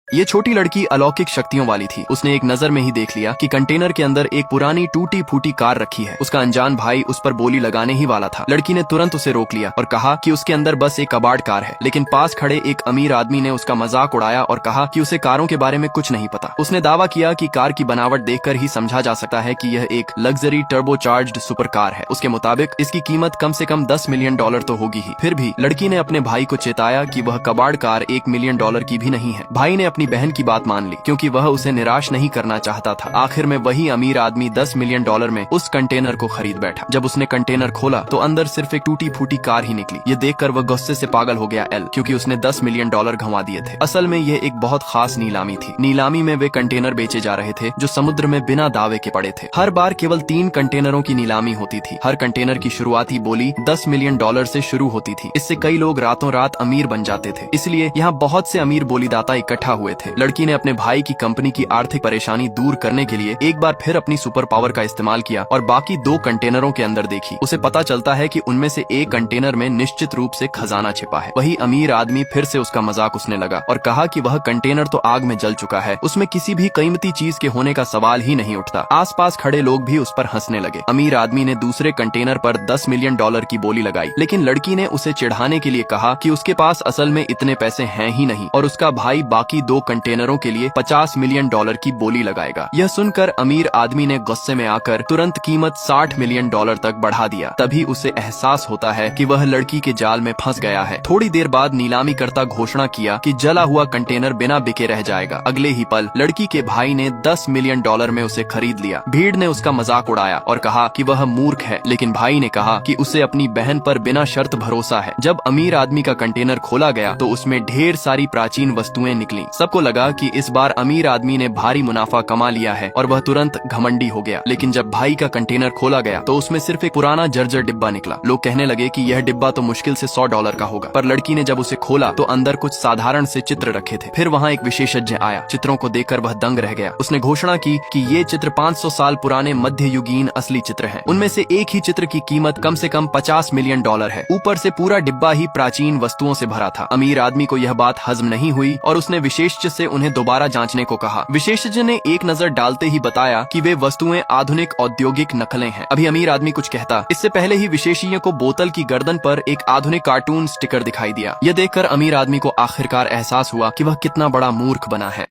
ये छोटी लड़की अलौकिक शक्तियों वाली थी। उसने एक नजर में ही देख लिया कि कंटेनर के अंदर एक पुरानी टूटी फूटी कार रखी है। उसका अनजान भाई उस पर बोली लगाने ही वाला था। लड़की ने तुरंत उसे रोक लिया और कहा कि उसके अंदर बस एक कबाड़ कार है। लेकिन पास खड़े एक अमीर आदमी ने उसका मजाक उड़ाया और कहा कि उसे कारों के बारे में कुछ नहीं पता। उसने दावा किया कि कार की बनावट देखकर ही समझा जा सकता है कि यह एक लग्जरी टर्बोचार्ज्ड सुपर कार है। उसके मुताबिक इसकी कीमत कम से कम $10 मिलियन तो होगी ही। फिर भी लड़की ने अपने भाई को चेताया कि वह कबाड़ कार $1 मिलियन की भी नहीं है। भाई ने अपनी बहन की बात मान ली क्योंकि वह उसे निराश नहीं करना चाहता था। आखिर में वही अमीर आदमी $10 मिलियन में उस कंटेनर को खरीद बैठा। जब उसने कंटेनर खोला तो अंदर सिर्फ एक टूटी फूटी कार ही निकली। ये देखकर वह गुस्से से पागल हो गया क्योंकि उसने $10 मिलियन गंवा दिए थे। असल में यह एक बहुत खास नीलामी थी। नीलामी में वे कंटेनर बेचे जा रहे थे जो समुद्र में बिना दावे के पड़े थे। हर बार केवल 3 कंटेनरों की नीलामी होती थी। हर कंटेनर की शुरुआती बोली $10 मिलियन से शुरू होती थी। इससे कई लोग रातों रात अमीर बन जाते थे। इसलिए यहाँ बहुत से अमीर बोलीदाता इकट्ठा हुए थे। लड़की ने अपने भाई की कंपनी की आर्थिक परेशानी दूर करने के लिए एक बार फिर अपनी सुपर पावर का इस्तेमाल किया और बाकी 2 कंटेनरों के अंदर देखी। उसे पता चलता है कि उनमें से एक कंटेनर में निश्चित रूप से खजाना छिपा है। वही अमीर आदमी फिर से उसका मजाक उसने लगा और कहा कि वह कंटेनर तो आग में जल चुका है, उसमें किसी भी कीमती चीज के होने का सवाल ही नहीं उठता। आसपास खड़े लोग भी उस पर हंसने लगे। अमीर आदमी ने दूसरे कंटेनर पर $10 मिलियन की बोली लगाई, लेकिन लड़की ने उसे चिढ़ाने के लिए कहा कि उसके पास असल में इतने पैसे हैं ही नहीं और उसका भाई बाकी 2 कंटेनरों के लिए $50 मिलियन की बोली लगाएगा। यह सुनकर अमीर आदमी ने गुस्से में आकर तुरंत कीमत $60 मिलियन तक बढ़ा दिया। तभी उसे एहसास होता है कि वह लड़की के जाल में फंस गया है। थोड़ी देर बाद नीलामी करता घोषणा किया कि जला हुआ कंटेनर बिना बिके रह जाएगा। अगले ही पल लड़की के भाई ने $10 मिलियन में उसे खरीद लिया। भीड़ ने उसका मजाक उड़ाया और कहा कि वह मूर्ख है, लेकिन भाई ने कहा कि उसे अपनी बहन पर बिना शर्त भरोसा है। जब अमीर आदमी का कंटेनर खोला गया तो उसमें ढेर सारी प्राचीन वस्तुएं निकली। सबको लगा कि इस बार अमीर आदमी ने भारी मुनाफा कमा लिया है और वह तुरंत घमंडी हो गया। लेकिन जब भाई का कंटेनर खोला गया तो उसमें सिर्फ एक पुराना जर्जर डिब्बा निकला। लोग कहने लगे कि यह डिब्बा तो मुश्किल से $100 का होगा, पर लड़की ने जब उसे खोला तो अंदर कुछ साधारण से चित्र रखे थे। फिर वहाँ एक विशेषज्ञ आया। चित्रों को देखकर वह दंग रह गया। उसने घोषणा की कि ये चित्र 500 साल पुराने मध्ययुगीन असली चित्र हैं। उनमें से एक ही चित्र की कीमत कम से कम $50 मिलियन है। ऊपर से पूरा डिब्बा ही प्राचीन वस्तुओं से भरा था। अमीर आदमी को यह बात हजम नहीं हुई और उसने विशेषज्ञ से उन्हें दोबारा जांचने को कहा। विशेषज्ञ ने एक नजर डालते ही बताया कि वे वस्तुएं आधुनिक औद्योगिक नकलें हैं। अभी अमीर आदमी कुछ कहता, इससे पहले ही विशेषज्ञ को बोतल की गर्दन पर एक आधुनिक कार्टून स्टिकर दिखाई दिया। यह देखकर अमीर आदमी को आखिरकार एहसास हुआ कि वह कितना बड़ा मूर्ख बना है।